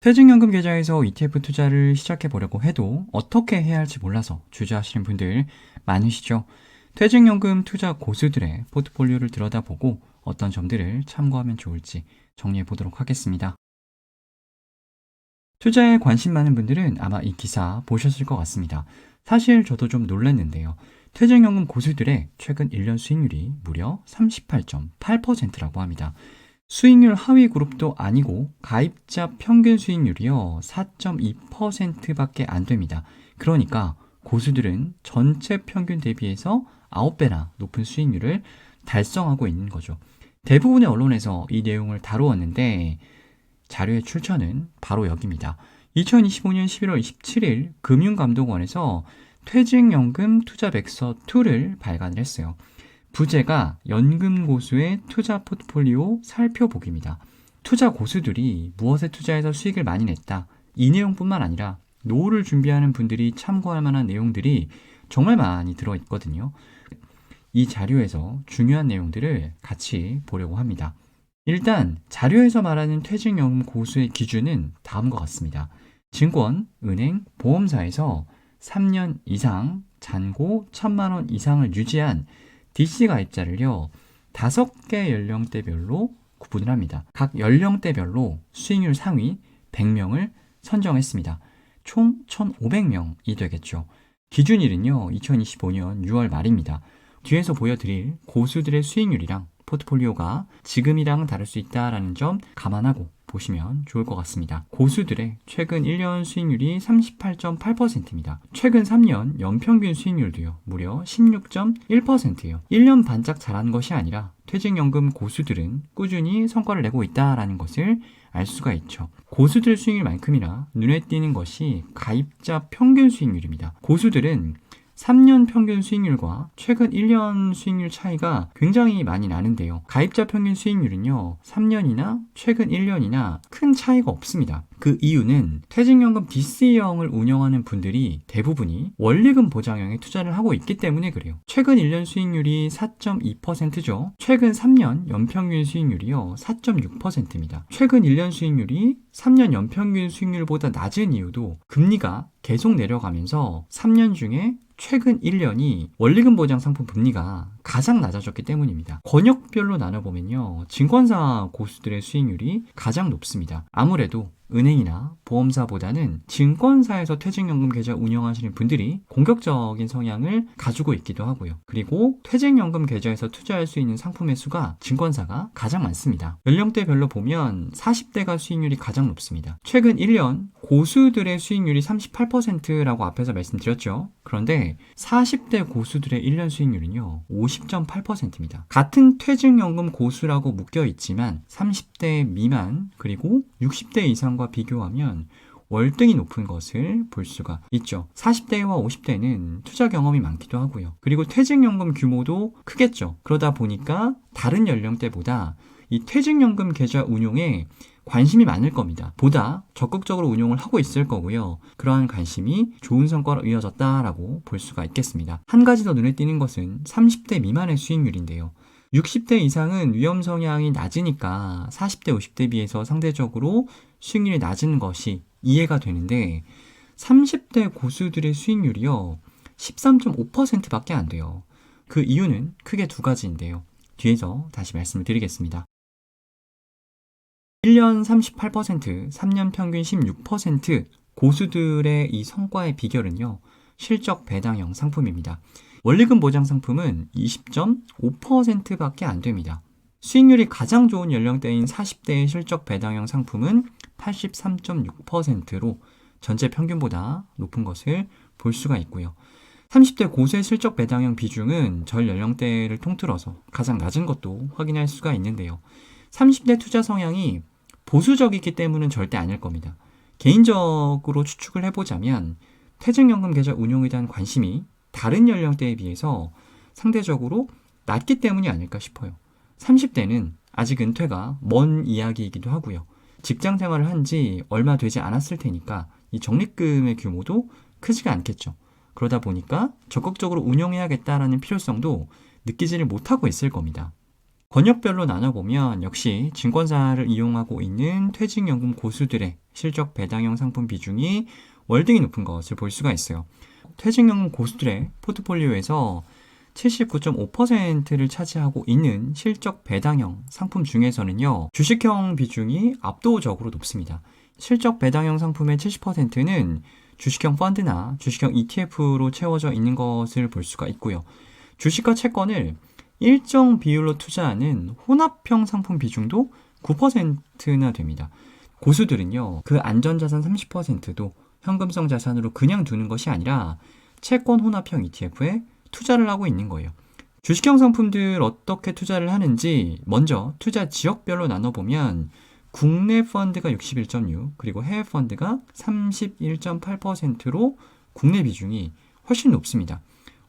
퇴직연금 계좌에서 ETF 투자를 시작해 보려고 해도 어떻게 해야 할지 몰라서 주저하시는 분들 많으시죠? 퇴직연금 투자 고수들의 포트폴리오를 들여다보고 어떤 점들을 참고하면 좋을지 정리해 보도록 하겠습니다. 투자에 관심 많은 분들은 아마 이 기사 보셨을 것 같습니다. 사실 저도 좀 놀랐는데요. 퇴직연금 고수들의 최근 1년 수익률이 무려 38.8%라고 합니다. 수익률 하위 그룹도 아니고 가입자 평균 수익률이요 4.2%밖에 안 됩니다. 그러니까 고수들은 전체 평균 대비해서 9배나 높은 수익률을 달성하고 있는 거죠. 대부분의 언론에서 이 내용을 다루었는데 자료의 출처는 바로 여기입니다. 2025년 11월 27일 금융감독원에서 퇴직연금 투자백서2를 발간을 했어요. 부제가 연금고수의 투자 포트폴리오 살펴보기입니다. 투자 고수들이 무엇에 투자해서 수익을 많이 냈다. 이 내용뿐만 아니라 노후를 준비하는 분들이 참고할 만한 내용들이 정말 많이 들어있거든요. 이 자료에서 중요한 내용들을 같이 보려고 합니다. 일단 자료에서 말하는 퇴직연금 고수의 기준은 다음과 같습니다. 증권, 은행, 보험사에서 3년 이상 잔고 1,000만 원 이상을 유지한 DC 가입자를요 5개 연령대별로 구분을 합니다. 각 연령대별로 수익률 상위 100명을 선정했습니다. 총 1,500명이 되겠죠. 기준일은요 2025년 6월 말입니다. 뒤에서 보여드릴 고수들의 수익률이랑 포트폴리오가 지금이랑 다를 수 있다는 점 감안하고 보시면 좋을 것 같습니다. 고수들의 최근 1년 수익률이 38.8%입니다. 최근 3년 연평균 수익률도요. 무려 16.1%예요. 1년 반짝 잘한 것이 아니라 퇴직연금 고수들은 꾸준히 성과를 내고 있다는 것을 알 수가 있죠. 고수들 수익률만큼이나 눈에 띄는 것이 가입자 평균 수익률입니다. 고수들은 3년 평균 수익률과 최근 1년 수익률 차이가 굉장히 많이 나는데요. 가입자 평균 수익률은요, 3년이나 최근 1년이나 큰 차이가 없습니다. 그 이유는 퇴직연금 DC형을 운영하는 분들이 대부분이 원리금 보장형에 투자를 하고 있기 때문에 그래요. 최근 1년 수익률이 4.2%죠. 최근 3년 연평균 수익률이요, 4.6%입니다. 최근 1년 수익률이 3년 연평균 수익률보다 낮은 이유도 금리가 계속 내려가면서 3년 중에 최근 1년이 원리금 보장 상품 금리가 가장 낮아졌기 때문입니다. 권역별로 나눠보면요. 증권사 고수들의 수익률이 가장 높습니다. 아무래도 은행이나 보험사보다는 증권사에서 퇴직연금 계좌 운영하시는 분들이 공격적인 성향을 가지고 있기도 하고요. 그리고 퇴직연금 계좌에서 투자할 수 있는 상품의 수가 증권사가 가장 많습니다. 연령대별로 보면 40대가 수익률이 가장 높습니다. 최근 1년 고수들의 수익률이 38%라고 앞에서 말씀드렸죠. 그런데 40대 고수들의 1년 수익률은요 50.8%입니다. 같은 퇴직연금 고수라고 묶여 있지만 30대 미만 그리고 60대 이상과 비교하면 월등히 높은 것을 볼 수가 있죠. 40대와 50대는 투자 경험이 많기도 하고요. 그리고 퇴직연금 규모도 크겠죠. 그러다 보니까 다른 연령대보다 이 퇴직연금 계좌 운용에 관심이 많을 겁니다. 보다 적극적으로 운용을 하고 있을 거고요. 그러한 관심이 좋은 성과로 이어졌다라고 볼 수가 있겠습니다. 한 가지 더 눈에 띄는 것은 30대 미만의 수익률인데요. 60대 이상은 위험 성향이 낮으니까 40대, 50대 비해서 상대적으로 수익률이 낮은 것이 이해가 되는데 30대 고수들의 수익률이요. 13.5%밖에 안 돼요. 그 이유는 크게 두 가지인데요. 뒤에서 다시 말씀을 드리겠습니다. 1년 38%, 3년 평균 16% 고수들의 이 성과의 비결은요. 실적 배당형 상품입니다. 원리금 보장 상품은 20.5%밖에 안 됩니다. 수익률이 가장 좋은 연령대인 40대의 실적 배당형 상품은 83.6%로 전체 평균보다 높은 것을 볼 수가 있고요. 30대 고수의 실적 배당형 비중은 전 연령대를 통틀어서 가장 낮은 것도 확인할 수가 있는데요. 30대 투자 성향이 보수적이기 때문은 절대 아닐 겁니다. 개인적으로 추측을 해보자면 퇴직연금 계좌 운용에 대한 관심이 다른 연령대에 비해서 상대적으로 낮기 때문이 아닐까 싶어요. 30대는 아직 은퇴가 먼 이야기이기도 하고요. 직장 생활을 한 지 얼마 되지 않았을 테니까 이 적립금의 규모도 크지가 않겠죠. 그러다 보니까 적극적으로 운용해야겠다라는 필요성도 느끼지를 못하고 있을 겁니다. 권역별로 나눠보면 역시 증권사를 이용하고 있는 퇴직연금 고수들의 실적 배당형 상품 비중이 월등히 높은 것을 볼 수가 있어요. 퇴직연금 고수들의 포트폴리오에서 79.5%를 차지하고 있는 실적 배당형 상품 중에서는요, 주식형 비중이 압도적으로 높습니다. 실적 배당형 상품의 70%는 주식형 펀드나 주식형 ETF로 채워져 있는 것을 볼 수가 있고요. 주식과 채권을 일정 비율로 투자하는 혼합형 상품 비중도 9%나 됩니다. 고수들은요, 그 안전자산 30%도 현금성 자산으로 그냥 두는 것이 아니라 채권 혼합형 ETF에 투자를 하고 있는 거예요. 주식형 상품들 어떻게 투자를 하는지 먼저 투자 지역별로 나눠보면 국내 펀드가 61.6, 그리고 해외 펀드가 31.8%로 국내 비중이 훨씬 높습니다.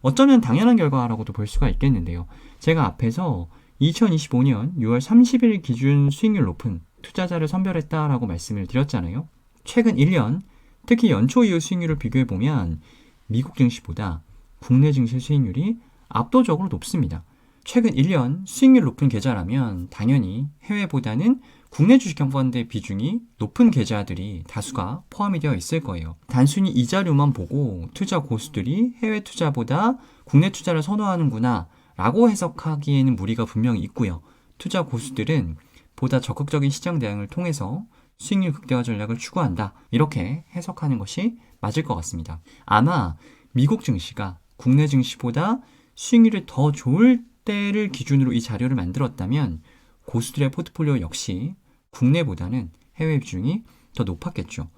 어쩌면 당연한 결과라고도 볼 수가 있겠는데요. 제가 앞에서 2025년 6월 30일 기준 수익률 높은 투자자를 선별했다라고 말씀을 드렸잖아요. 최근 1년, 특히 연초 이후 수익률을 비교해보면 미국 증시보다 국내 증시 수익률이 압도적으로 높습니다. 최근 1년 수익률 높은 계좌라면 당연히 해외보다는 국내 주식형 펀드의 비중이 높은 계좌들이 다수가 포함이 되어 있을 거예요. 단순히 이자료만 보고 투자 고수들이 해외 투자보다 국내 투자를 선호하는구나 라고 해석하기에는 무리가 분명히 있고요. 투자 고수들은 보다 적극적인 시장 대응을 통해서 수익률 극대화 전략을 추구한다, 이렇게 해석하는 것이 맞을 것 같습니다. 아마 미국 증시가 국내 증시보다 수익률이 더 좋을 때를 기준으로 이 자료를 만들었다면 고수들의 포트폴리오 역시 국내보다는 해외 비중이 더 높았겠죠.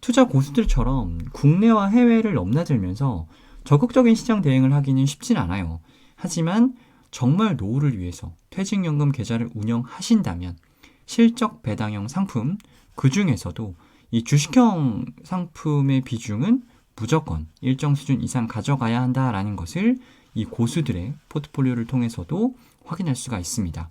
투자 고수들처럼 국내와 해외를 넘나들면서 적극적인 시장 대응을 하기는 쉽진 않아요. 하지만 정말 노후를 위해서 퇴직연금 계좌를 운영하신다면 실적 배당형 상품, 그 중에서도 이 주식형 상품의 비중은 무조건 일정 수준 이상 가져가야 한다라는 것을 이 고수들의 포트폴리오를 통해서도 확인할 수가 있습니다.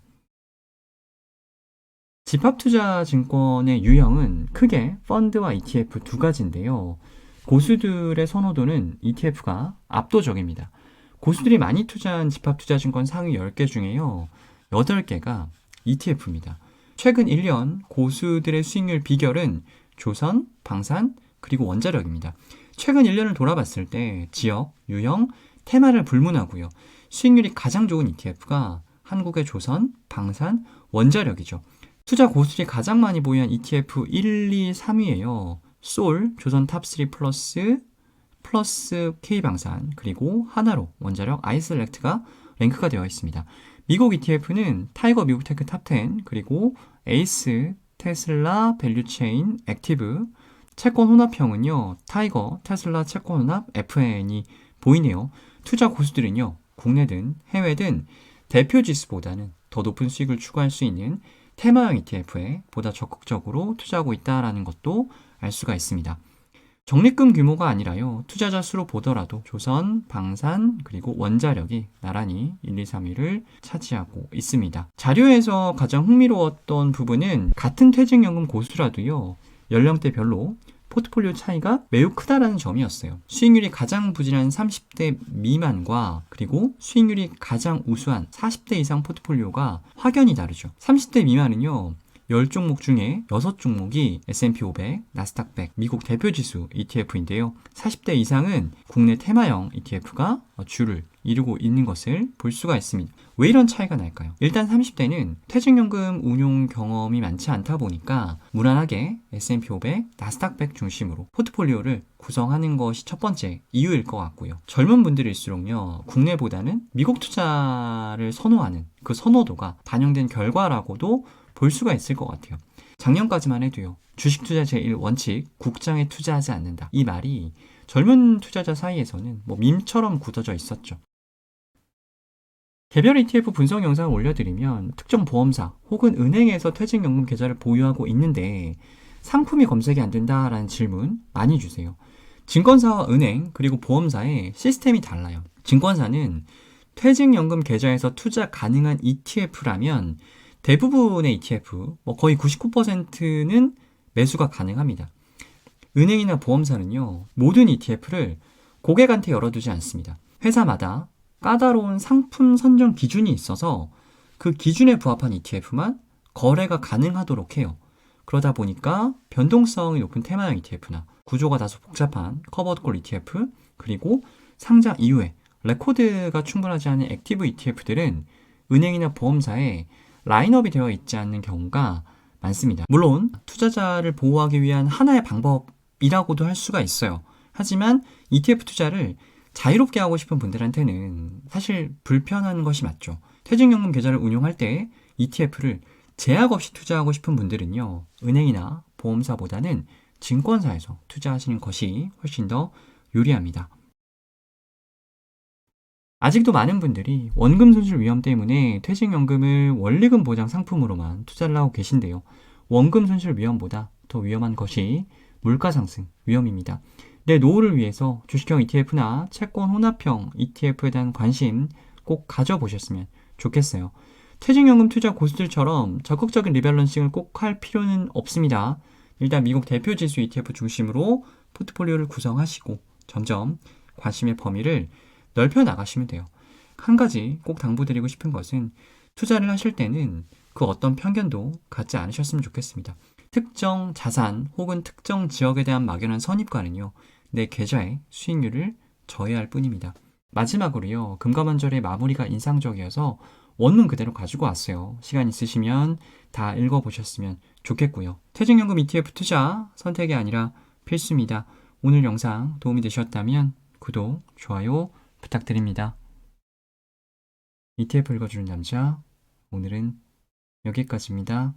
집합투자 증권의 유형은 크게 펀드와 ETF 두 가지인데요. 고수들의 선호도는 ETF가 압도적입니다. 고수들이 많이 투자한 집합투자 증권 상위 10개 중에요, 8개가 ETF입니다. 최근 1년 고수들의 수익률 비결은 조선, 방산, 그리고 원자력입니다. 최근 1년을 돌아봤을 때 지역, 유형, 테마를 불문하고요, 수익률이 가장 좋은 ETF가 한국의 조선, 방산, 원자력이죠. 투자 고수들이 가장 많이 보유한 ETF 1, 2, 3위예요. 솔, 조선 탑3 플러스 K방산, 그리고 하나로, 원자력, 아이슬렉트가 랭크가 되어 있습니다. 미국 ETF는 타이거 미국 테크 탑10, 그리고 에이스, 테슬라, 밸류체인, 액티브, 채권 혼합형은요, 타이거, 테슬라, 채권 혼합, FN이 보이네요. 투자 고수들은요, 국내든 해외든 대표 지수보다는 더 높은 수익을 추구할 수 있는 테마형 ETF에 보다 적극적으로 투자하고 있다는 것도 알 수가 있습니다. 적립금 규모가 아니라요, 투자자 수로 보더라도 조선, 방산, 그리고 원자력이 나란히 1, 2, 3위를 차지하고 있습니다. 자료에서 가장 흥미로웠던 부분은 같은 퇴직연금 고수라도요, 연령대별로 포트폴리오 차이가 매우 크다라는 점이었어요. 수익률이 가장 부진한 30대 미만과 그리고 수익률이 가장 우수한 40대 이상 포트폴리오가 확연히 다르죠. 30대 미만은요, 10종목 중에 6종목이 S&P 500, 나스닥 100, 미국 대표지수 ETF인데요. 40대 이상은 국내 테마형 ETF가 주를 이루고 있는 것을 볼 수가 있습니다. 왜 이런 차이가 날까요? 일단 30대는 퇴직연금 운용 경험이 많지 않다 보니까 무난하게 S&P 500, 나스닥 100 중심으로 포트폴리오를 구성하는 것이 첫 번째 이유일 것 같고요. 젊은 분들일수록요, 국내보다는 미국 투자를 선호하는 그 선호도가 반영된 결과라고도 볼 수가 있을 것 같아요. 작년까지만 해도요, 주식 투자 제1원칙, 국장에 투자하지 않는다, 이 말이 젊은 투자자 사이에서는 밈처럼 굳어져 있었죠. 개별 ETF 분석 영상을 올려드리면 특정 보험사 혹은 은행에서 퇴직연금 계좌를 보유하고 있는데 상품이 검색이 안 된다라는 질문 많이 주세요. 증권사와 은행 그리고 보험사의 시스템이 달라요. 증권사는 퇴직연금 계좌에서 투자 가능한 ETF라면 대부분의 ETF, 거의 99%는 매수가 가능합니다. 은행이나 보험사는요, 모든 ETF를 고객한테 열어두지 않습니다. 회사마다 까다로운 상품 선정 기준이 있어서 그 기준에 부합한 ETF만 거래가 가능하도록 해요. 그러다 보니까 변동성이 높은 테마형 ETF나 구조가 다소 복잡한 커버콜 ETF, 그리고 상장 이후에 레코드가 충분하지 않은 액티브 ETF들은 은행이나 보험사에 라인업이 되어 있지 않는 경우가 많습니다. 물론 투자자를 보호하기 위한 하나의 방법이라고도 할 수가 있어요. 하지만 ETF 투자를 자유롭게 하고 싶은 분들한테는 사실 불편한 것이 맞죠. 퇴직연금 계좌를 운용할 때 ETF를 제약 없이 투자하고 싶은 분들은요, 은행이나 보험사보다는 증권사에서 투자하시는 것이 훨씬 더 유리합니다. 아직도 많은 분들이 원금 손실 위험 때문에 퇴직연금을 원리금 보장 상품으로만 투자를 하고 계신데요. 원금 손실 위험보다 더 위험한 것이 물가 상승 위험입니다. 내 노후를 위해서 주식형 ETF나 채권 혼합형 ETF에 대한 관심 꼭 가져보셨으면 좋겠어요. 퇴직연금 투자 고수들처럼 적극적인 리밸런싱을 꼭 할 필요는 없습니다. 일단 미국 대표 지수 ETF 중심으로 포트폴리오를 구성하시고 점점 관심의 범위를 넓혀 나가시면 돼요. 한 가지 꼭 당부드리고 싶은 것은 투자를 하실 때는 그 어떤 편견도 갖지 않으셨으면 좋겠습니다. 특정 자산 혹은 특정 지역에 대한 막연한 선입관은요, 내 계좌의 수익률을 저해할 뿐입니다. 마지막으로요, 금감원절의 마무리가 인상적이어서 원문 그대로 가지고 왔어요. 시간 있으시면 다 읽어보셨으면 좋겠고요. 퇴직연금 ETF 투자 선택이 아니라 필수입니다. 오늘 영상 도움이 되셨다면 구독, 좋아요 부탁드립니다. ETF 읽어주는 남자, 오늘은 여기까지입니다.